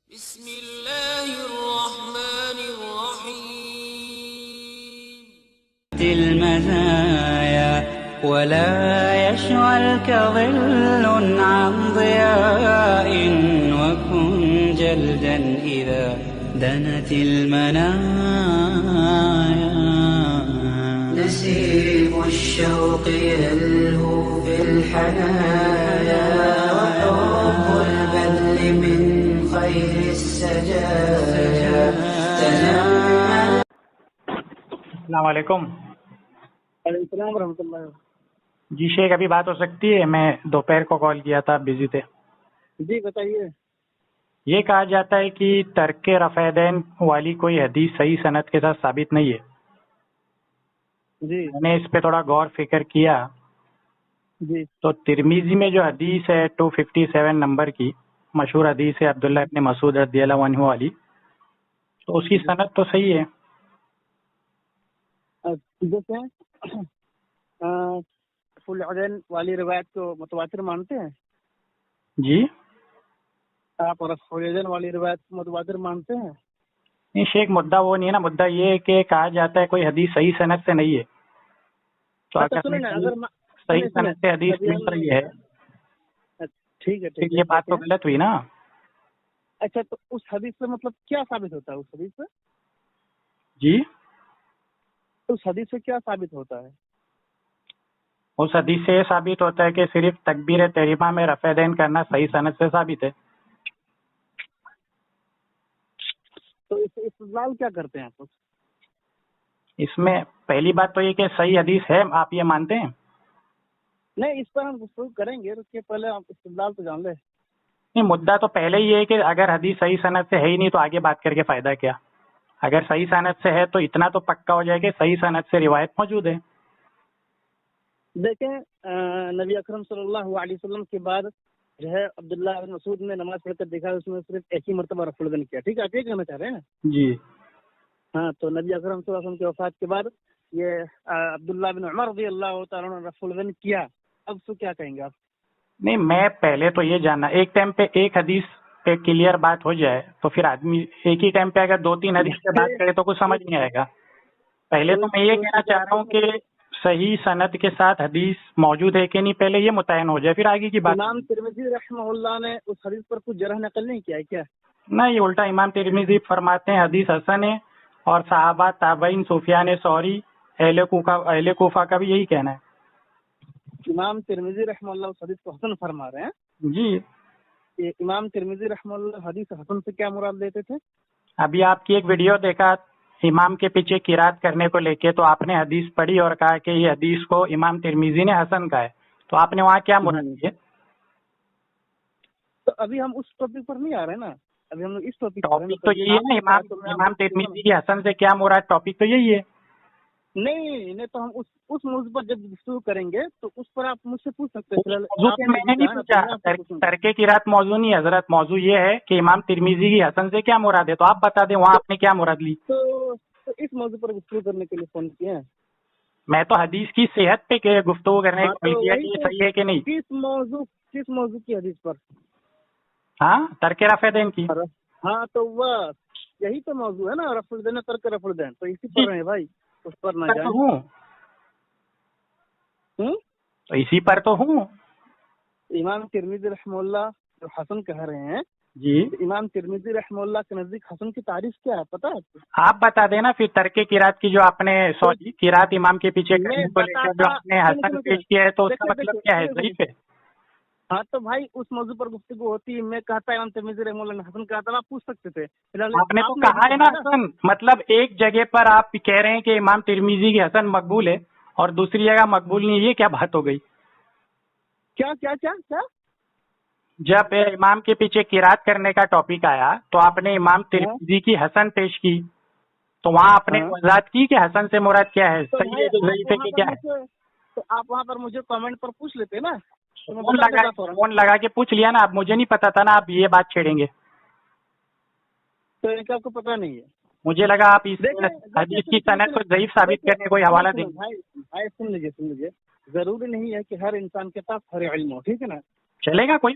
بسم الله الرحمن الرحيم. المزايا ولا يشغلك ظل عن ضياء وكن جلدا إذا دنت المنايا. نسيم الشوق يلهو في الحنايا وحب البذل من خير السجايا. تنمل. السلام علیکم. وعلیکم السلام ورحمۃ اللہ. جی شیخ ابھی بات ہو سکتی ہے؟ میں دوپہر کو کال کیا تھا، بزی تھے. جی بتائیے. یہ کہا جاتا ہے کہ ترک رفع دین والی کوئی حدیث صحیح سند کے ساتھ ثابت نہیں ہے. جی میں نے اس پہ تھوڑا غور فکر کیا جی تو ترمیزی میں جو حدیث ہے 257 نمبر کی مشہور حدیث ہے عبداللہ ابن مسعود رضی اللہ عنہ والی، تو اس کی سند تو صحیح ہے. جیسے فل عدین والی روایت کو متواتر مانتے ہیں جی آپ، اور فل عدین والی روایت کو متواتر مانتے ہیں؟ نہیں شیخ، مدعا وہ نہیں ہے نا. مدعا یہ ہے کہ کہا جاتا ہے کوئی حدیث صحیح سند سے نہیں ہے، تو اچھا اگر سنیں نا، اگر صحیح سند سے حدیث مل رہی ہے ٹھیک ہے پھر یہ بات تو غلط ہوئی نا. اچھا تو اس حدیث سے مطلب کیا ثابت ہوتا ہے؟ اس حدیث سے جی اس حدیث سے کیا ثابت ہوتا ہے؟ اس حدیث سے یہ ثابت ہوتا ہے کہ صرف تکبیر تحریمہ میں رفع دین کرنا صحیح سند سے ثابت ہے. تو اس سے استدلال کیا کرتے ہیں آپ؟ اس میں پہلی بات تو یہ کہ صحیح حدیث ہے، آپ یہ مانتے ہیں؟ نہیں، اس پر ہم گفتگو کریں گے، اس کے پہلے آپ استدلال تو جان لیں. نہیں، مدعا تو پہلے یہ ہے کہ اگر حدیث صحیح سند سے ہے ہی نہیں تو آگے بات کر کے فائدہ کیا. اگر صحیح سند سے ہے تو اتنا تو پکا ہو جائے کہ صحیح سند سے روایت موجود ہے. دیکھیں نبی اکرم صلی اللہ علیہ وسلم کے بعد جو ہے عبداللہ بن مسعود نے نماز پڑھ کر دیکھا، اس میں صرف ایک ہی مرتبہ رفع الدین کیا. ٹھیک ہے، آپ یہ کہنا چاہ رہے ہیں نا؟ جی ہاں، تو نبی اکرم صلی اللہ علیہ وسلم کی وفات کے بعد یہ عبداللہ بن عمر رضی اللہ تعالیٰ نے رفع الدین کیا. اب تو کیا کہیں گے آپ؟ نہیں، میں پہلے تو یہ جاننا ایک ٹائم پہ ایک حدیث پہ کلیئر بات ہو جائے تو پھر آدمی ایک ہی ٹائم پہ اگر 2-3 حدیث پہ بات کرے تو کچھ سمجھ نہیں آئے گا. پہلے تو میں یہ کہنا چاہ رہا ہوں کہ صحیح سند کے ساتھ حدیث موجود ہے کہ نہیں، پہلے یہ متعین ہو جائے پھر آگے کی بات. امام ترمذی رحمہ اللہ نے اس حدیث پر کچھ جرح نقل نہیں کیا ہے کیا؟ نہیں، الٹا امام ترمذی فرماتے ہیں حدیث حسن ہے، اور صحابہ تابعین سفیان ثوری اہل کوفہ کا بھی یہی کہنا ہے. امام ترمذی رحمہ اللہ اس حدیث کو حسن فرما رہے ہیں. جی یہ امام ترمذی رحمہ اللہ حدیث حسن سے کیا مراد لیتے تھے؟ ابھی آپ کی ایک ویڈیو دیکھا امام کے پیچھے قرات کرنے کو لے کے، تو آپ نے حدیث پڑھی اور کہا کہ یہ حدیث کو امام ترمذی نے حسن کہا ہے، تو آپ نے وہاں کیا مراد لی ہے؟ تو ابھی ہم اس ٹاپک پر نہیں آ رہے نا، ابھی ہم لوگ اس ٹاپک پر ہیں. ٹاپک تو یہی ہے نا، امام ترمذی کی حسن سے کیا مراد، ٹاپک تو یہی ہے. نہیں تو ہم اس موضوع پر جب گفتگو کریں گے تو اس پر آپ مجھ سے پوچھ سکتے ہیں. موضوع میں نے نہیں پوچھا، ترک قرات موضوع نہیں حضرت، موضوع یہ ہے کہ امام ترمذی کی حسن سے کیا مراد ہے، تو آپ بتا دیں وہاں آپ نے کیا مراد لی. تو اس موضوع پر گفتگو کرنے کے لیے فون کیا ہے. میں تو حدیث کی صحت پہ گفتگو کرنے کو کیا کہ یہ صحیح ہے کہ نہیں. کس موضوع کی حدیث پر؟ ہاں، ترک رفع دین کی. ہاں تو وہ یہی تو موضوع ہے نا، رفع الدین ترک رفع الدین، تو اسی پر ہیں بھائی، اس پر نہ جائیں. تو اسی پر تو ہوں. امام ترمذی رحمہ اللہ جو حسن کہہ رہے ہیں، جی امام ترمذی رحمہ اللہ کے نزدیک حسن کی تعریف کیا ہے پتہ ہے؟ آپ بتا دینا پھر ترک قرات کی جو آپ نے سوچی قرات امام کے پیچھے کرنے کو لے کر جو آپ نے حسن پیش کیا ہے تو اس کا مطلب کیا ہے، ضعیف ہے؟ ہاں تو بھائی اس موضوع پر گفتگو ہوتی، میں کہتا امام ترمذی رحمہ اللہ نے حسن کہا تھا، آپ پوچھ سکتے تھے. آپ نے تو کہا ہے نا حسن، مطلب ایک جگہ پر آپ کہہ رہے ہیں کہ امام ترمذی کی حسن مقبول ہے اور دوسری جگہ مقبول نہیں، یہ کیا بات ہو گئی؟ کیا کیا کیا کیا جب امام کے پیچھے قرات کرنے کا ٹاپک آیا تو آپ نے امام ترمذی کی حسن پیش کی، تو وہاں آپ نے وضاحت کی کہ حسن سے مراد کیا ہے، صحیح ہے تو ضعیف ہے کہ کیا ہے. تو آپ وہاں پر مجھے کامنٹ پر پوچھ لیتے نا، فون لگا کے پوچھ لیا نا، اب مجھے نہیں پتا تھا نا آپ یہ بات چھیڑیں گے. تو آپ کو پتا نہیں ہے، مجھے لگا آپ اس حدیث کی سند کو ضعیف ثابت کرنے کوئی حوالہ دیں گے. بھائی سن لیجیے، ضروری نہیں ہے کہ ہر انسان کے پاس ہر علم ہو، ٹھیک ہے نا؟ چلے گا کوئی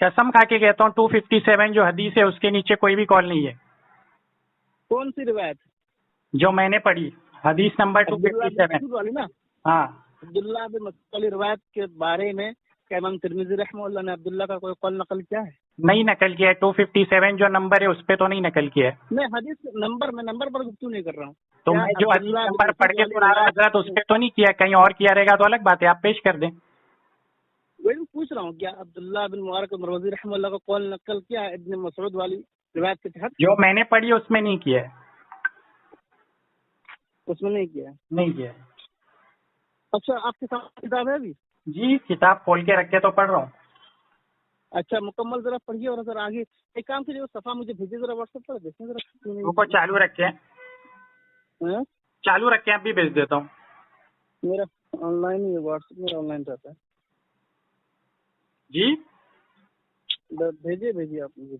قسم کھا کے کہتا ہوں 257 جو حدیث ہے اس کے نیچے کوئی بھی کال نہیں ہے. کون سی روایت؟ جو میں نے پڑھی حدیث نمبر عبداللہ بن 257. مسعود والی نا؟ ہاں عبداللہ بن مسعود والی روایت کے بارے میں کہ امام ترمذی رحمہ اللہ نے عبداللہ کا کوئی قول نقل کیا ہے؟ نہیں نقل کیا ہے. 257 جو نمبر ہے اس پہ تو نہیں نقل کیا ہے. میں حدیث نمبر پر گفتگو نہیں کر رہا ہوں. تو میں جو حدیث نمبر پڑھ کے سنا رہا حضرت اس پہ تو نہیں کیا. کہیں اور کیا رہے گا تو الگ بات ہے, آپ پیش کر دیں. وہی پوچھ رہا ہوں کیا عبداللہ بن مبارک مروزی رحمہ اللہ کا قول نقل کیا ہے ابن مسعود والی روایت کے تحت؟ جو میں نے پڑھی اس میں نہیں کیا ہے. اس میں نہیں کیا ہے. نہیں کیا ہے. اچھا آپ کے ساتھ کتاب ہے ابھی؟ جی کتاب کھول کے رکھ کے تو پڑھ رہا ہوں. اچھا مکمل ذرا پڑھیے اور ذرا آگے ایک کام کیجیے, صفحہ مجھے بھیجیے ذرا واٹس ایپ پر, دیکھیں ذرا. وہ کو چالو رکھے ہاں؟ چالو رکھے اب بھی بھیج دیتا ہوں. میرا on line he what's app میرا آن لائن رہتا ہے. جی بھیجیے آپ مجھے.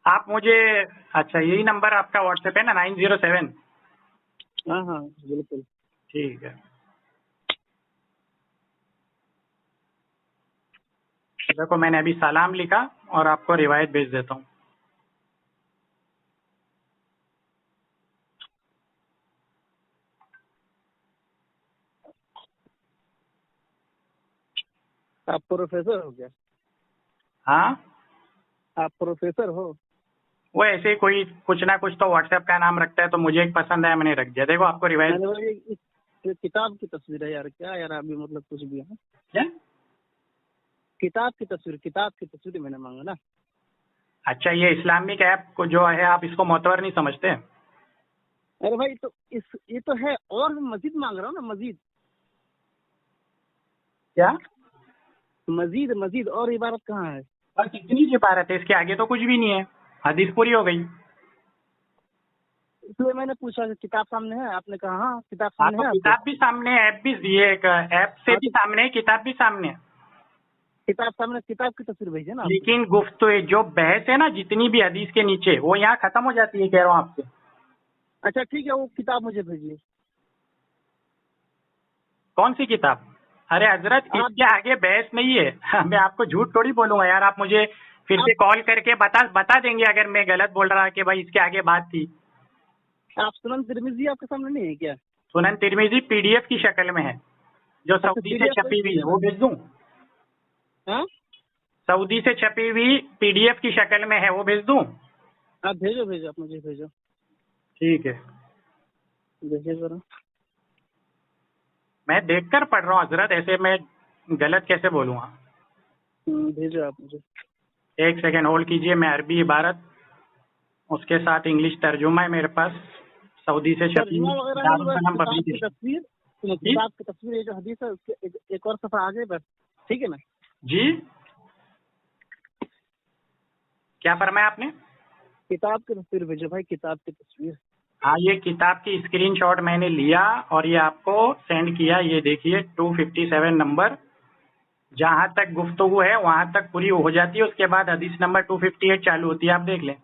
آپ مجھے اچھا یہی نمبر آپ کا واٹس ایپ ہے نا 907؟ ہاں ہاں بالکل ٹھیک ہے. دیکھو میں نے ابھی سلام لکھا اور آپ کو روایت بھیج دیتا ہوں. آپ پروفیسر ہو کیا؟ ہاں آپ پروفیسر ہو؟ وہ ایسے ہی کوئی کچھ نہ کچھ تو واٹس ایپ کا نام رکھتا ہے تو مجھے ایک پسند ہے میں نے رکھ دیا. دیکھو آپ کو روایت کتاب کی تصویر ہے یار, کیا یار ابھی مطلب کچھ بھی ہے کیا کتاب کی تصویر میں نے مانگا نا. اچھا یہ اسلامک ایپ کو جو ہے آپ اس کو معتبر نہیں سمجھتے؟ ارے بھائی تو یہ تو ہے اور مزید مانگ رہا ہوں نا, کیا مزید اور عبارت کہاں ہے؟ بس اتنی سی عبارت ہے, اس کے آگے تو کچھ بھی نہیں ہے. حدیث پوری ہو گئی. اس لیے میں نے پوچھا کہ کتاب سامنے ہے, آپ نے کہا ہاں کتاب ہاں سامنے تو ہے. کتاب بھی سامنے ہے, ایپ بھی یہ ایپ سے بھی سامنے ہے, کتاب بھی سامنے ہے. کتاب سامنے, کتاب کی تصویر بھیجیے نا. لیکن گفتگو جو بحث ہے نا جتنی بھی حدیث کے نیچے وہ یہاں ختم ہو جاتی ہے, کہہ رہا ہوں آپ سے. اچھا ٹھیک ہے, وہ کتاب مجھے بھیجیے. کون سی کتاب؟ ارے حضرت اس کے آگے بحث نہیں ہے. میں آپ کو جھوٹ تھوڑی بولوں گا یار. آپ مجھے پھر سے کال کر کے بتا دیں گے اگر میں غلط بول رہا کہ بھائی اس کے آگے بات تھی. آپ سنن ترمذی آپ کے سامنے نہیں ہے کیا؟ سنن ترمذی PDF کی شکل میں ہے جو سعودی سے چھپی ہوئی ہے, وہ بھیج دوں؟ سعودی سے چھپی ہوئی PDF کی شکل میں ہے, وہ بھیج دوں؟ آپ بھیجو آپ مجھے بھیجو. ٹھیک ہے دیکھیے ذرا. میں دیکھ کر پڑھ رہا ہوں حضرت, ایسے میں غلط کیسے بولوں گا؟ بھیجو آپ مجھے. ایک سیکنڈ ہولڈ کیجئے. میں عربی عبارت اس کے ساتھ انگلش ترجمہ ہے میرے پاس, سعودی سے چھپی تصویر کتاب کی تصویر جو حدیث ہے اس کے ایک اور صفحہ آگے بس, ٹھیک ہے نا؟ جی کیا فرمایا آپ نے؟ کتاب کی تصویر بھیجو بھائی, کتاب کی تصویر. ہاں یہ کتاب کی اسکرین شاٹ میں نے لیا اور یہ آپ کو سینڈ کیا. یہ دیکھیے 257 نمبر, جہاں تک گفتگو ہے وہاں تک پوری ہو جاتی ہے, اس کے بعد حدیث نمبر 258 چالو ہوتی ہے. آپ دیکھ لیں.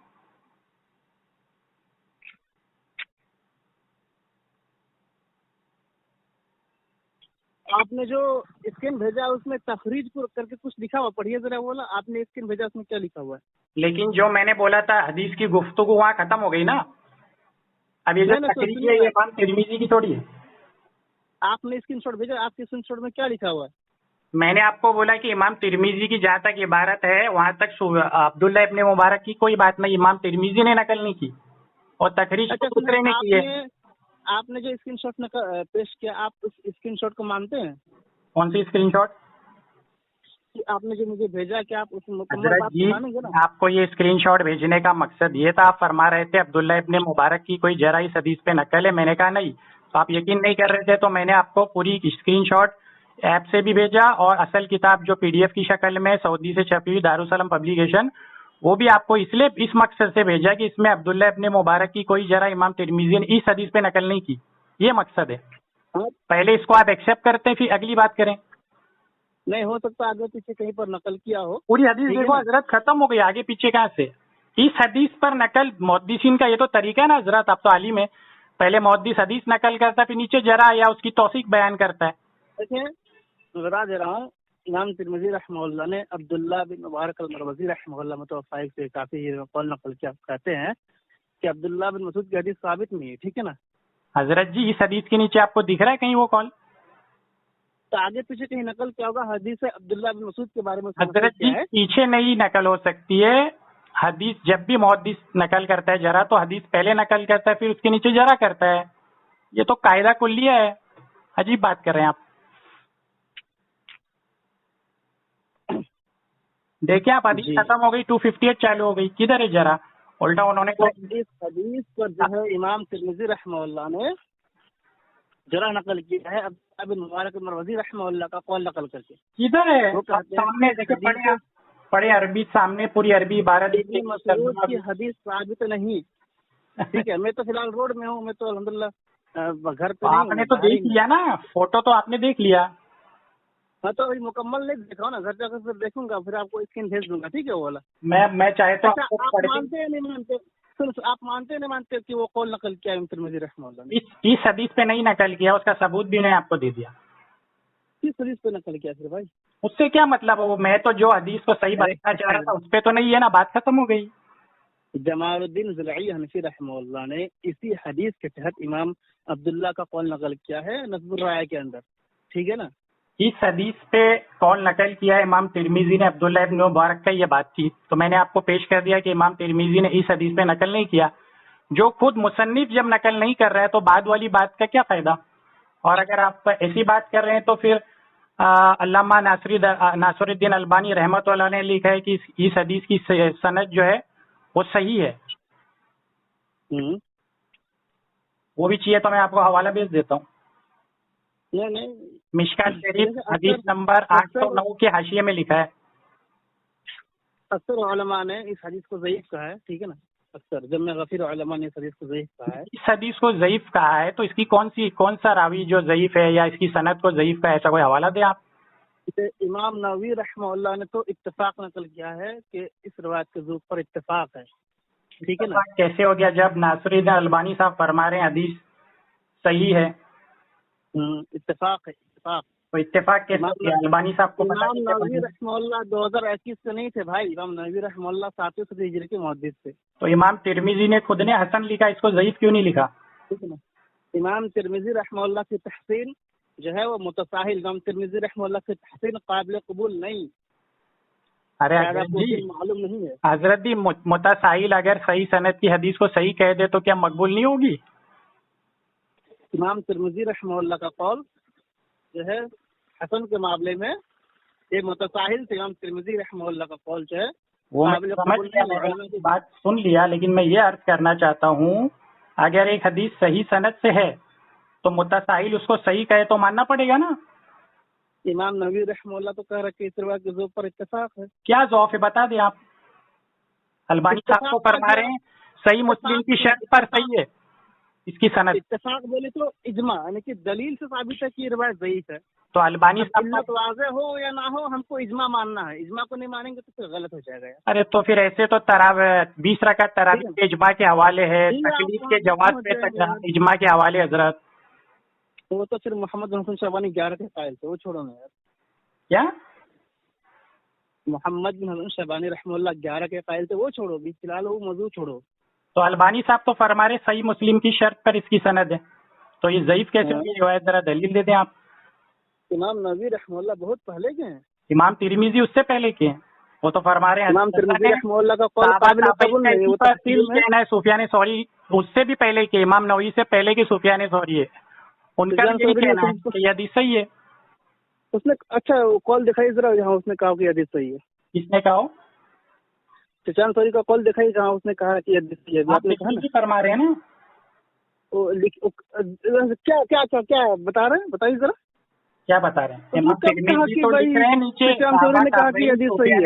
آپ نے جو اسکرین بھیجا اس میں تخریج کر کے کچھ لکھا ہوا, پڑھیے ذرا. بولا آپ نے اسکرین بھیجا اس میں کیا لکھا ہوا ہے؟ لیکن جو میں نے بولا تھا حدیث کی گفتگو وہاں ختم ہو گئی نا. اب یہ جو تقریر ہے یہ امام ترمذی کی تھوڑی ہے. آپ نے اسکرین شاٹ بھیجا, آپ کے اسکرین شاٹ میں کیا لکھا ہوا ہے؟ میں نے آپ کو بولا کہ امام ترمذی کی جہاں تک عبارت ہے وہاں تک عبداللہ ابن مبارک کی کوئی بات نہیں, امام ترمذی نے نقل نہیں کی اور تخریج دوسرے نے کی ہے. آپ نے جو اسکرین شاٹ پیش کیا, آپ اس اسکرین شاٹ کو مانتے ہیں؟ کون سی اسکرین شاٹ؟ آپ نے جو مجھے بھیجا کہ آپ اس مکمل بات کو مانیں گے نا؟ آپ کو یہ اسکرین شاٹ بھیجنے کا مقصد یہ تھا, آپ فرما رہے تھے عبداللہ ابن مبارک کی کوئی ذرا اس حدیث پہ نقل ہے. میں نے کہا نہیں, تو آپ یقین نہیں کر رہے تھے, تو میں نے آپ کو پوری اسکرین شاٹ ایپ سے بھی بھیجا اور اصل کتاب جو PDF کی شکل میں سعودی سے چھپی ہوئی دارالسلام پبلیکیشن, وہ بھی آپ کو اس لیے اس مقصد سے بھیجا کہ اس میں عبداللہ ابن مبارک کی کوئی ذرا امام ترمذی نے اس حدیث پہ نقل نہیں کی. یہ مقصد ہے. پہلے اس کو آپ ایکسیپٹ کرتے ہیں پھر اگلی بات کریں. نہیں ہو سکتا آگے پیچھے کہیں پر نقل کیا ہو. پوری حدیث دیکھو حضرت, ختم ہو گئی, آگے پیچھے کہاں سے. اس حدیث پر نقل محدثین کا یہ تو طریقہ ہے نا حضرت, آپ تو عالم ہے. پہلے محدث حدیث نقل کرتا ہے پھر نیچے ذرا یا اس کی توثیق بیان کرتا ہے. دیکھیں بتا دے رہا ہوں، امام ترمذی رحمہ اللہ نے عبداللہ بن مبارک المروزی رحمہ اللہ متوفی سے کافی قول نقل کیا، کہتے ہیں کہ عبداللہ بن مسعود کی حدیث ثابت نہیں ہے، ٹھیک ہے نا؟ حضرت جی اس حدیث کے نیچے آپ کو دکھ رہا ہے کہیں وہ کال؟ تو آگے پیچھے کہیں نقل کیا ہوگا حدیث عبداللہ بن مسعود کے بارے میں؟ حضرت جی کیا ہے؟ پیچھے نہیں نقل ہو سکتی ہے حدیث، جب بھی محدث نقل کرتا ہے جرا تو حدیث پہلے نقل کرتا ہے پھر اس کے نیچے جرا کرتا ہے، یہ تو قاعدہ کلیہ ہے، عجیب بات کر رہے ہیں آپ۔ دیکھیں آپ حدیث جی ختم ہو گئی 258 چالو ہو گئی، کدھر ہے جرا؟ الٹا انہوں نے تو اس حدیث پر جو ہے امام ترمذی رحمہ اللہ نے جرح نقل کیا ہے عبداللہ بن مبارک المروزی رحمہ اللہ کا قول نقل کر کے۔ کدھر ہے؟ وہ آپ کہتے ہیں سامنے کہ دیکھیں، حدیث پڑھے پڑھے عربی سامنے پوری عربی عبارت ابن مسعود کی حدیث ثابت نہیں، ٹھیک ہے؟ میں تو فی الحال روڈ میں ہوں، میں تو الحمدللہ گھر پہ نہیں آپ ہوں، نے تو باہر ہی دیکھ ہوں۔ لیا نا، فوٹو تو آپ نے دیکھ لیا۔ میں تو ابھی مکمل نہیں دیکھا ہوں نا، گھر جا کر پھر دیکھوں گا، پھر آپ کو اسکرین بھیج دوں گا، ٹھیک ہے وہ والا۔ میں چاہے تو اچھا آپ کو آپ پڑھ کے مانتے ہیں نہیں مانتے؟ صرف آپ مانتے نہیں مانتے کہ وہ قول نقل کیا ہے ترمذی رحمہ اللہ نے؟ اس حدیث پہ نہیں نقل کیا، اس کا ثبوت بھی میں آپ کو دے دیا۔ کس حدیث پہ نقل کیا پھر بھائی؟ اس سے کیا مطلب ہے؟ وہ میں تو جو حدیث کو صحیح بتانا چاہ رہا تھا اس پہ تو نہیں ہے نا، بات ختم ہو گئی۔ جمال الدین ضلعی حنفی رحمہ اللہ نے اسی حدیث کے تحت امام عبداللہ کا قول نقل کیا ہے نصب الرائے کے اندر، ٹھیک ہے نا؟ اس حدیث پہ قول نقل کیا ہے امام ترمذی نے عبداللہ ابن مبارک کا، یہ بات تھی تو میں نے آپ کو پیش کر دیا کہ امام ترمذی نے اس حدیث پہ نقل نہیں کیا۔ جو خود مصنف جب نقل نہیں کر رہا ہے تو بعد والی بات کا کیا فائدہ؟ اور اگر آپ ایسی بات کر رہے ہیں تو پھر علامہ ناصر الدین البانی رحمۃ اللہ نے لکھا ہے کہ اس حدیث کی سند جو ہے وہ صحیح ہے، وہ بھی چاہیے تو میں آپ کو حوالہ بھیج دیتا ہوں۔ نہیں مشکات شریف حدیث نمبر 809 کے حاشیے میں لکھا ہے۔ اکثر علماء نے اس حدیث کو ضعیف کہا ہے، ٹھیک ہے نا؟ اکثر جمع غفیر علماء نے اس حدیث کو ضعیف کہا ہے۔ اس حدیث کو ضعیف کہا ہے تو اس کی کون سا راوی جو ضعیف ہے یا اس کی سند کو ضعیف کا ایسا کوئی حوالہ دیں آپ؟ امام نووی رحمہ اللہ نے تو اتفاق نقل کیا ہے کہ اس روایت کے ذوق پر اتفاق ہے، ٹھیک ہے نا؟ کیسے ہو گیا جب ناصر الدین البانی صاحب فرما رہے ہیں حدیث صحیح ہے؟ اتفاق ہے، اتفاق۔ تو اتفاق کیسے ہو گیا؟ البانی صاحب کو امام نووی رحمہ اللہ 2021 سے نہیں تھے بھائی، امام نووی رحمہ اللہ 7ویں صدی ہجری کے محدث تھے۔ تو امام ترمذی نے خود نے حسن لکھا، اس کو ضعیف کیوں نہیں لکھا؟ ٹھیک ہے نا؟ امام ترمذی رحمہ اللہ کی تحسین جو ہے وہ متساہل، امام ترمذی رحمہ اللہ کی تحسین قابل قبول نہیں، ارے معلوم نہیں ہے۔ حضرت جی متساہل اگر صحیح سند کی حدیث کو صحیح کہہ دے تو کیا مقبول نہیں ہوگی؟ امام ترمذی رحمہ اللہ کا قول جو ہے حسن کے معاملے میں یہ متساہل سے امام ترمذی رحمہ اللہ کا قول جو ہے وہ قابل قبول نہیں۔ بات سن لیا، لیکن میں یہ عرض کرنا چاہتا ہوں اگر ایک حدیث صحیح سند سے ہے تو متساہل اس کو صحیح کہے تو ماننا پڑے گا نا۔ امام نووی رحمہ اللہ تو کہہ رہا کہ اس روایت کے ذوق پر اتفاق ہے۔ کیا ذوق ہے بتا دیں آپ؟ البانی صاحب کو فرما رہے ہیں صحیح مسلم کی شرط پر صحیح ہے اس کی سند۔ اتفاق بولے تو اجماع، یعنی کہ دلیل سے ثابت ہے کہ یہ روایت ضعیف ہے۔ تو البانی صاحب علت واضح ہو یا نہ ہو، ہم کو اجماع ماننا ہے، اجماع کو نہیں مانیں گے تو پھر غلط ہو جائے گا۔ ارے تو پھر ایسے تو 20 رکعت تراویح کے اجماع کے حوالے ہے، تکلیف کے جواز پہ اجماع کے حوالے حضرت۔ وہ تو پھر محمد حسن شعبانی 11 کے قائل تھے، وہ چھوڑو نا یار۔ کیا محمد بن حسن شعبانی رحمہ اللہ 11 کے قائل تھے، وہ چھوڑو بھی، فی الحال وہ موضوع چھوڑو۔ تو البانی صاحب تو فرما رہے صحیح مسلم کی شرط پر اس کی سند ہے، تو یہ ضعیف کیسے ہوئی روایت؟ ذرا دلیل دے دیں آپ۔ امام نووی رحمہ اللہ بہت پہلے کے ہیں، امام ترمذی اس سے پہلے کے ہیں، وہ تو فرما رہے ہیں امام ترمذی رحمہ اللہ کا قول قابل قبول نہیں ہے، وہ تفصیل میں سفیان ثوری اس سے بھی پہلے کے، امام نووی سے پہلے کے سفیان ثوری ہے، ان کا یہی کہنا ہے کہ یہ حدیث صحیح ہے۔ اس نے اچھا قول دکھائی ذرا جہاں اس نے کہا کہ حدیث صحیح ہے۔ کس نے کہا؟ سفیان ثوری کا قول دکھائی جہاں اس نے کہا کہ حدیث صحیح ہے، آپ نے کہا نا فرما رہے ہیں نا۔ کیا بتا رہے ہیں؟ بتائیے ذرا کیا بتا رہے ہیں؟ امام ترمذی تو لکھ رہے ہیں نیچے سفیان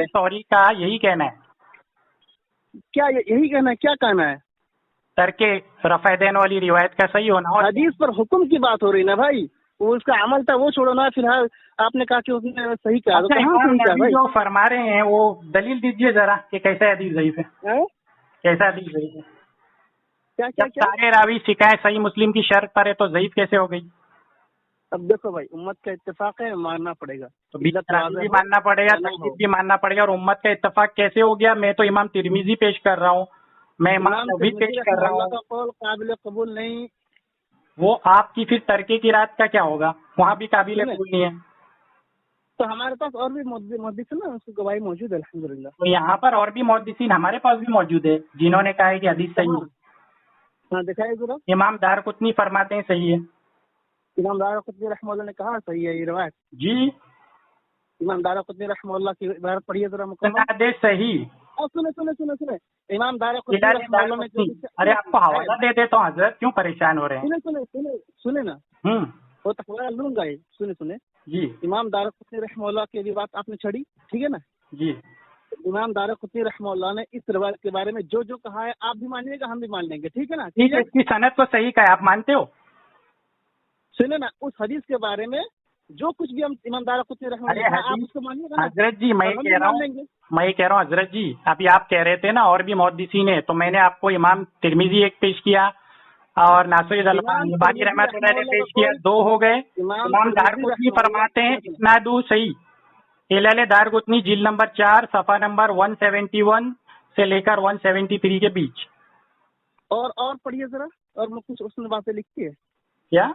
ثوری کا یہی کہنا ہے۔ کیا یہی کہنا ہے؟ کیا کہنا ہے؟ ترک رفع دین والی روایت کا صحیح ہونا، اور حدیث پر حکم کی بات ہو رہی نا بھائی، وہ اس کا عمل تھا وہ چھوڑو نا، فی الحال آپ نے کہا کہ اس نے صحیح کہا، تو کہاں صحیح کہا بھائی؟ جو فرما رہے ہیں وہ دلیل دیجئے ذرا کہ کیسا حدیث ضعیف ہے، کیسا حدیث ضعیف ہے؟ جب سارے راوی شکایت صحیح مسلم کی شرط پر ہے تو ضعیف کیسے ہو گئی؟ اب دیکھو بھائی، امت کا اتفاق ہے، ماننا پڑے گا، تو بھی ماننا پڑے گا، تقلید بھی ماننا پڑے گا، اور امت کا اتفاق کیسے ہو گیا؟ میں تو امام ترمذی پیش کر رہا ہوں، میں امام نووی پیش کر رہا اللہ ہوں. کا قول قابل قبول نہیں. وہ آپ کی پھر ترک قرات کا کیا ہوگا؟ وہاں بھی قابل قبول نہیں ہے. تو ہمارے پاس اور بھی محدث ہیں نا، اس کی گواہی موجود ہے الحمدللہ. تو یہاں پر اور بھی محدثین ہمارے پاس بھی موجود ہے جنہوں نے کہا ہے کہ حدیث صحیح ہے. ہاں دکھائیے ذرا. امام دارقطنی فرماتے ہیں صحیح ہے. امام دارقطنی رحمہ اللہ نے کہا صحیح ہے یہ روایت. جی امام دارقطنی رحمہ اللہ کی عبارت پڑھیے ذرا مکمل. سند صحیح. سنے امام دارقطنی رحمہ اللہ نے ارے آپ کو حوالہ دے دیتا ہوں حضرت، کیوں پریشان ہو رہے ہیں؟ سنے نا، ہوں وہ تقویٰ لوں گا یہ. سنے جی امام دارقطنی رحمہ اللہ کی بھی بات آپ نے چھڑی، ٹھیک ہے نا. جی امام دارقطنی رحمہ اللہ نے اس روایت کے بارے میں جو جو کہا ہے آپ بھی مانیے گا، ہم بھی مان لیں گے، ٹھیک ہے نا. ٹھیک ہے، اس کی سند کو صحیح کہا ہے، آپ مانتے ہو؟ سنے نا، اس حدیث کے بارے میں جو کچھ بھی ہم امام دارقطنی رحمہ اللہ نے کہا آپ اس کو مانیے گا. حضرت جی میں یہ کہہ رہا ہوں حضرت جی، ابھی آپ کہہ رہے تھے نا اور بھی محدثین ہیں، تو میں نے آپ کو امام ترمذی ایک پیش کیا اور ناصر البانی رحمۃ اللہ نے پیش کیا، 2 ہو گئے. امام دارقطنی فرماتے ہیں اسناد صحیح. علل دارقطنی جلد نمبر 4 صفحہ نمبر 171 سے لے کر 173 کے بیچ. اور پڑھیے ذرا. اور میں کچھ اس میں باتیں لکھی ہے کیا؟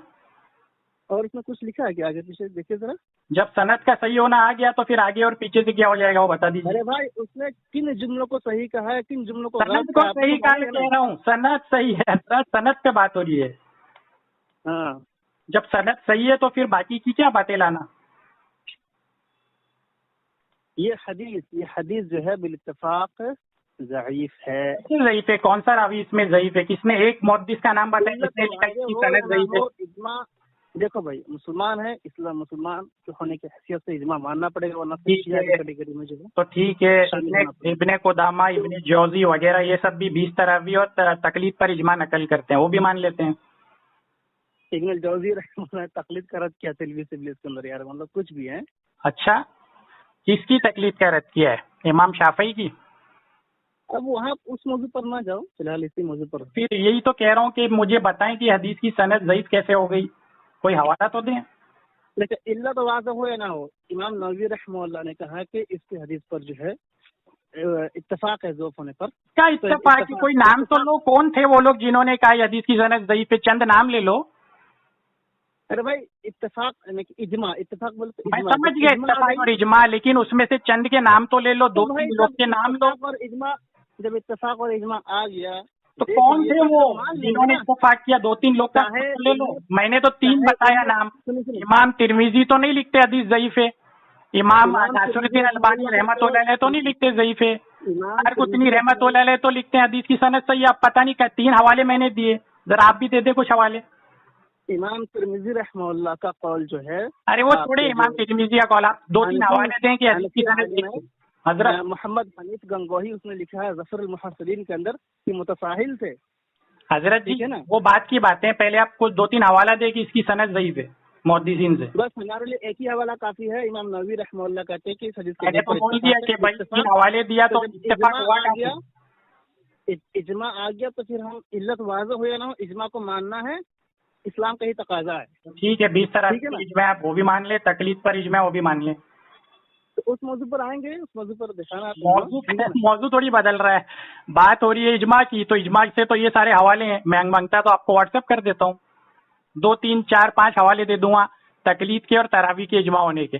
اور اس میں کچھ لکھا ہے کہ آگے پیچھے دیکھیے ذرا. جب سند کا صحیح ہونا آ گیا تو پھر آگے اور پیچھے سے کیا ہو جائے گا وہ بتا دیجیے. ارے بھائی اس نے کن جملوں کو صحیح کہا ہے، کن جملوں کو سند کو صحیح کہہ رہا ہوں، سند صحیح ہے، سند پہ بات ہو رہی ہے. ہاں جب سند صحیح ہے تو پھر باقی کی کیا باتیں لانا؟ یہ حدیث جو ہے بالاتفاق ضعیف ہے. ضعیف ہے؟ کون سا راوی اس میں ضعیف ہے؟ کس نے ایک محدث کا نام بتایا جس نے لکھا ہے کہ سند ضعیف ہے؟ اجماع دیکھو بھائی، مسلمان ہے، اسلام مسلمان کے ہونے کی حیثیت سے اجماع ماننا پڑے گا، ورنہ کیٹیگری میں جو ہے تو ٹھیک ہے. ابن قدامہ، ابن جوزی وغیرہ یہ سب بھی 20 تراوی اور تقلید پر اجماع نقل کرتے ہیں، وہ بھی مان لیتے ہیں. ابن الجوزی رحمہ اللہ تقلید کا رد کیا تلویث ابلیس کے اندر، یار مطلب کچھ بھی ہے. اچھا، کس کی تقلید کا رد کیا ہے؟ امام شافعی کی. اب وہاں اس موضوع پر نہ جاؤ، فی الحال اسی موضوع پر. پھر یہی تو کہہ رہا ہوں کہ مجھے بتائیں کہ حدیث کی سند ضعیف کیسے ہو گئی، کوئی حوالہ تو دیں. لیکن اللہ تو واضح ہو یا نہ ہو، امام نووی رحمہ اللہ نے کہا کہ اس کی حدیث پر جو ہے اتفاق ہے ضعف ہونے پر. کیا اتفاق کی؟ کوئی نام تو لو، کون تھے وہ لوگ جنہوں نے کہا یہ حدیث کی سند ضعیف ہے؟ چند نام لے لو. ارے بھائی اتفاق اجماع، اتفاق بولتے میں سمجھ گیا اتفاق اور اجماع، لیکن اس میں سے چند کے نام تو لے لو، 2-3 لوگ کے نام لو. اور اجماع، جب اتفاق اور اجماع آ گیا تو کون تھے وہ جنہوں نے اتفاق کیا؟ 2-3 لوگ کا لے لو. میں نے تو 3 بتایا نام. امام ترمذی تو نہیں لکھتے حدیث ضعیف ہے، امام ناصر الدین البانی رحمۃ اللہ علیہ تو نہیں لکھتے ضعیف ہے، دارقطنی رحمۃ اللہ علیہ تو لکھتے ہیں حدیث کی سند صحیح. اب پتہ نہیں 3 حوالے میں نے دیے، ذرا آپ بھی دے دیں کچھ حوالے. امام ترمذی رحمہ اللہ کا قول جو ہے، ارے وہ چھوڑے امام ترمذی کا قول، آپ 2-3 حوالے دیں کہ حدیث کی سند. حضرت محمد حنیف گنگوہی اس نے لکھا ہے ظفر المحصلین کے اندر کہ متساہل تھے. حضرت جی وہ بات کی باتیں، پہلے آپ کچھ 2-3 حوالہ دیں کہ اس کی سند ضعیف ہے محدثین سے. بس ہمارے لیے ایک ہی حوالہ کافی ہے. امام نووی رحمہ اللہ کہتے ہیں کہ اس حدیث میں نے تو بول دیا کہ بھائی 3 حوالے دیا تو اتفاق ہوا گیا، اجماع آ گیا تو پھر ہم علت واضح ہو یا نہ ہو اجماع کو ماننا ہے، اسلام کا ہی تقاضا ہے. ٹھیک ہے، 20 طرح اجماع آپ وہ بھی مان لیں، تقلید پر اجماع وہ بھی مان لیں. تو اس موضوع پر آئیں گے، اس موضوع پر دکھانا. موضوع تھوڑی بدل رہا ہے، بات ہو رہی ہے اجماع کی، تو اجماع سے تو یہ سارے حوالے ہیں. میں مانگتا تو آپ کو واٹس ایپ کر دیتا ہوں، 2-3-4-5 حوالے دے دوں گا تقلید کے اور تراویح کے اجماع ہونے کے.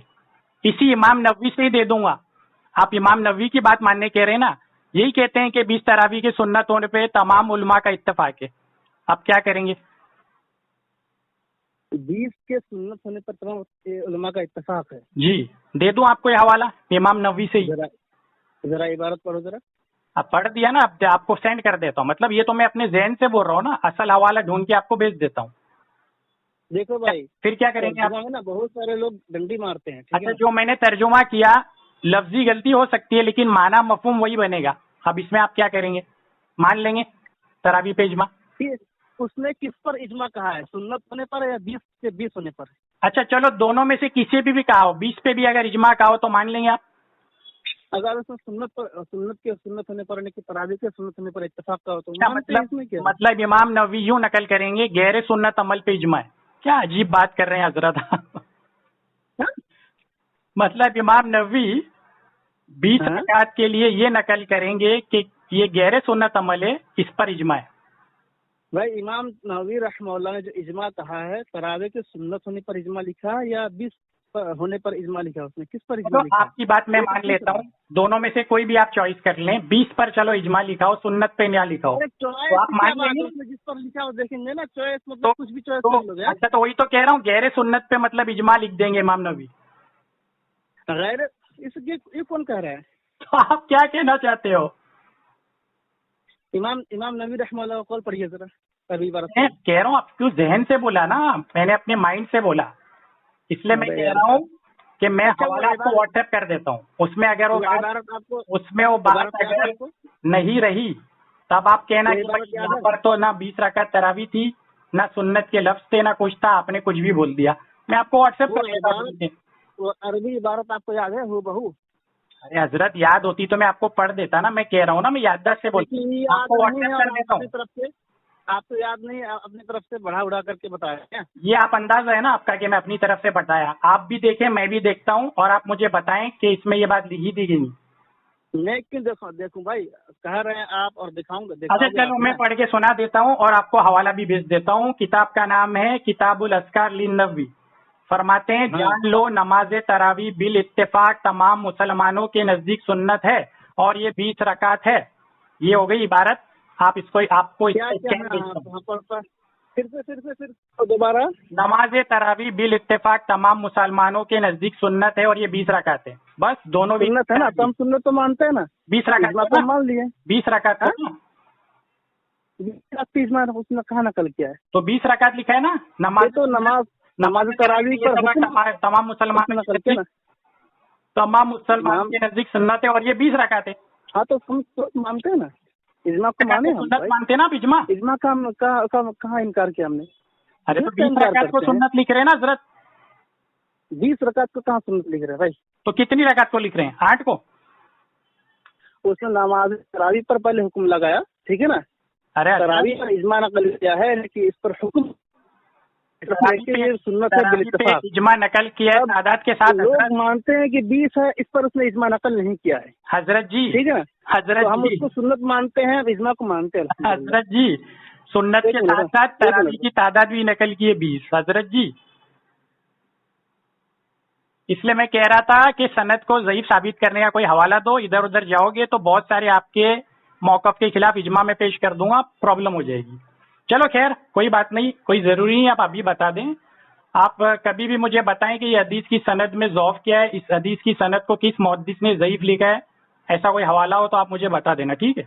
اسی امام نووی سے ہی دے دوں گا. آپ امام نووی کی بات ماننے کہہ رہے ہیں نا، یہی کہتے ہیں کہ 20 تراویح کے سنت ہونے پہ تمام علماء کا اتفاق ہے. اب کیا کریں گے؟ 20 کے سنت ہونے پر تمام علماء کا اتفاق ہے. جی دے دوں آپ کو یہ حوالہ امام نووی سے ہی. ذرا عبارت پڑھو ذرا. اب پڑھ دیا نا، اب آپ کو سینڈ کر دیتا ہوں. مطلب یہ تو میں اپنے ذہن سے بول رہا ہوں نا، اصل حوالہ ڈھونڈ کے آپ کو بھیج دیتا ہوں. دیکھو بھائی پھر کیا کریں گے آپ؟ نا بہت سارے لوگ ڈنڈی مارتے ہیں. اچھا جو میں نے ترجمہ کیا، لفظی غلطی ہو سکتی ہے لیکن معنی مفہوم وہی بنے گا. اب اس میں آپ کیا کریں گے؟ مان لیں گے تراویح پہ اجماع؟ اس نے کس پر اجماع کہا ہے، سنت ہونے پر یا 20 سے 20 ہونے پر؟ اچھا چلو دونوں میں سے کسی پہ بھی کہا ہو، 20 پہ بھی اگر اجماع کہا ہو تو مان لیں گے آپ؟ اگر اس نے سنت ہونے پر تراویح کے سنت ہونے پر اتفاق کا ہو تو مطلب امام نووی یوں نقل کریں گے غیر سنت عمل پہ اجماع ہے. کیا عجیب بات کر رہے ہیں حضرت. مطلب امام نووی 20 رکعت کے لیے یہ نقل کریں گے کہ یہ غیر سنت عمل ہے, اس پر اجماع ہے. بھائی امام نووی رحمہ اللہ نے جو اجماع کہا ہے تراویح کے سنت ہونے پر اجماع لکھا ہے یا 20 ہونے پر اجماع لکھا ہے؟ اس نے کس پر اجماع لکھا ہے؟ آپ کی بات میں مان لیتا ہوں, دونوں میں سے کوئی بھی آپ چوائس کر لیں. 20 پر چلو اجماع لکھا ہو, سنت پہ نہ لکھا ہو تو آپ مان لیں گے. جس پر لکھا ہو دیکھیں گے نا, چوائس مطلب کچھ بھی چوائس کر لو گے. اچھا تو وہی تو کہہ رہا ہوں, غیر سنت پہ مطلب اجماع لکھ دیں گے امام نووی. غیر اس یہ کون کہہ رہا ہے؟ تو آپ کیا کہنا چاہتے ہو؟ امام نووی رحمہ اللہ کا قول پڑھیے ذرا. میں کہہ رہا ہوں آپ کیوں ذہن سے بولا نا, میں نے اپنے مائنڈ سے بولا, اس لیے میں کہہ رہا ہوں کہ میں حوالہ آپ کو واٹس ایپ کر دیتا ہوں. اس میں اگر وہ بات اگر نہیں رہی تب آپ کہنا کہ یہاں پر تو نہ 20 رکعت تراویح تھی, نہ سنت کے لفظ تھے, نہ کچھ تھا, آپ نے کچھ بھی بول دیا. میں آپ کو واٹس ایپ کر دیتا ہوں. وہ عربی عبارت آپ کو یاد ہے ہو بہو؟ ارے حضرت یاد ہوتی تو میں آپ کو پڑھ دیتا نا. میں کہہ رہا ہوں نا, میں یادداشت سے بولتا ہوں, آپ کو واٹس ایپ کر دیتا ہوں. آپ کو یاد نہیں, اپنی طرف سے بڑھا اڑا کر کے بتایا. یہ آپ اندازہ ہے نا آپ کا کہ میں اپنی طرف سے بتایا. آپ بھی دیکھیں, میں بھی دیکھتا ہوں, اور آپ مجھے بتائیں کہ اس میں یہ بات لکھی تھی کہ نہیں. میں کیوں دیکھوں بھائی, کہہ رہے ہیں آپ اور دکھاؤں گا. اچھا چلو میں پڑھ کے سنا دیتا ہوں اور آپ کو حوالہ بھی بھیج دیتا ہوں. کتاب کا نام ہے کتاب الاذکار للنووی. فرماتے ہیں جان لو نماز تراویح بالاتفاق تمام مسلمانوں کے نزدیک سنت ہے اور یہ 20 رکعت ہے. یہ ہو گئی عبارت. آپ اس کو پھر دوبارہ نماز تراویح بالاتفاق تمام مسلمانوں کے نزدیک سنت ہے اور یہ 20 رکعت ہے. بس دونوں سنت ہے نا, تو ہم سنت تو مانتے ہیں نا. 20 رکعت مان لیے, 20 رکعت اس نے کہاں نقل کیا ہے؟ تو 20 رکعت لکھا ہے نا. نماز تراویح پر تمام مسلمان کے نزدیک سنت ہے اور یہ 20 رکعت ہے. ہاں تو ہم مانتے ہیں نا, اجماع کو مانے. سنت مانتے ہیں نا آپ. اجماع کا کہاں انکار کیا ہم نے؟ ارے تو 20 رکعت کو سنت لکھ رہے ہیں نا حضرت. 20 رکعت کو کہاں سنت لکھ رہے ہیں بھائی؟ تو کتنی رکعت کو لکھ رہے ہیں؟ 8 کو. اس نے نماز تراویح پر پہلے حکم لگایا, ٹھیک ہے نا. ارے تراویح پر اجماع نقل کیا ہے لیکن اس پر حکم سنت ہے بالاتفاق. اجماع نقل کیا ہے تعداد کے ساتھ. لوگ مانتے ہیں کہ 20 ہے, اس پر اس نے اجماع نقل نہیں کیا ہے حضرت جی. ٹھیک ہے نا, حضرت ہم اس کو سنت مانتے ہیں, اجماع کو مانتے ہیں. حضرت جی سنت کے ساتھ ساتھ تراویح کی تعداد بھی نقل کی ہے 20 حضرت جی. اس لیے میں کہہ رہا تھا کہ سند کو ضعیف ثابت کرنے کا کوئی حوالہ دو. ادھر ادھر جاؤ گے تو بہت سارے آپ کے موقف کے خلاف اجماع میں پیش کر دوں گا, پرابلم ہو جائے گی. چلو خیر کوئی بات نہیں, کوئی ضروری نہیں آپ ابھی بتا دیں. آپ کبھی بھی مجھے بتائیں کہ یہ حدیث کی سند میں ضعف کیا ہے, اس حدیث کی سند کو کس محدث نے ضعیف لکھا ہے, ایسا کوئی حوالہ ہو تو آپ مجھے بتا دینا, ٹھیک ہے.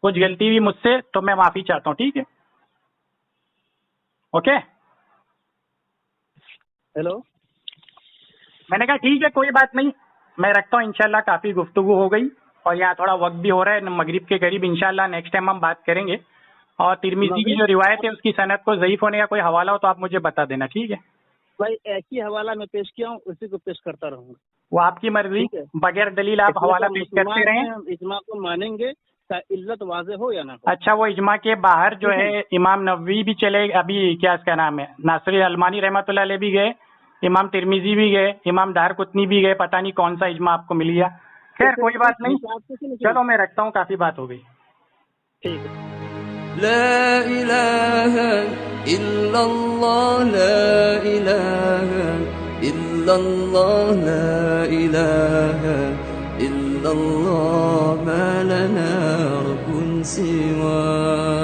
کچھ غلطی ہوئی مجھ سے تو میں معافی چاہتا ہوں, ٹھیک ہے. اوکے. ہیلو. میں نے کہا ٹھیک ہے کوئی بات نہیں, میں رکھتا ہوں. انشاءاللہ کافی گفتگو ہو گئی اور یہاں تھوڑا وقت بھی ہو رہا ہے مغرب کے قریب. انشاءاللہ نیکسٹ ٹائم ہم بات کریں گے. اور ترمذی کی جو روایت ہے اس کی سند کو ضعیف ہونے کا کوئی حوالہ ہو تو آپ مجھے بتا دینا, ٹھیک ہے. بھائی ایک ہی حوالہ میں پیش کیا ہوں, اسی کو پیش کرتا رہوں گا. وہ آپ کی مرضی, بغیر دلیل آپ حوالہ پیش کرتے رہیں. اجماع کو مانیں گے علت واضح ہو یا نہ ہو. اچھا وہ اجماع کے باہر جو ہے امام نووی بھی چلے, ابھی کیا اس کا نام ہے, ناصری المانی رحمۃ اللہ علیہ بھی گئے, امام ترمذی بھی گئے, امام دارقطنی بھی گئے. پتہ نہیں کون سا اجماع آپ کو مل گیا. خیر کوئی بات نہیں, چلو میں رکھتا ہوں, کافی بات ہو گئی. ٹھیک ہے. لا إله إلا الله لا إله إلا الله لا إله إلا الله ما لنا رب سواه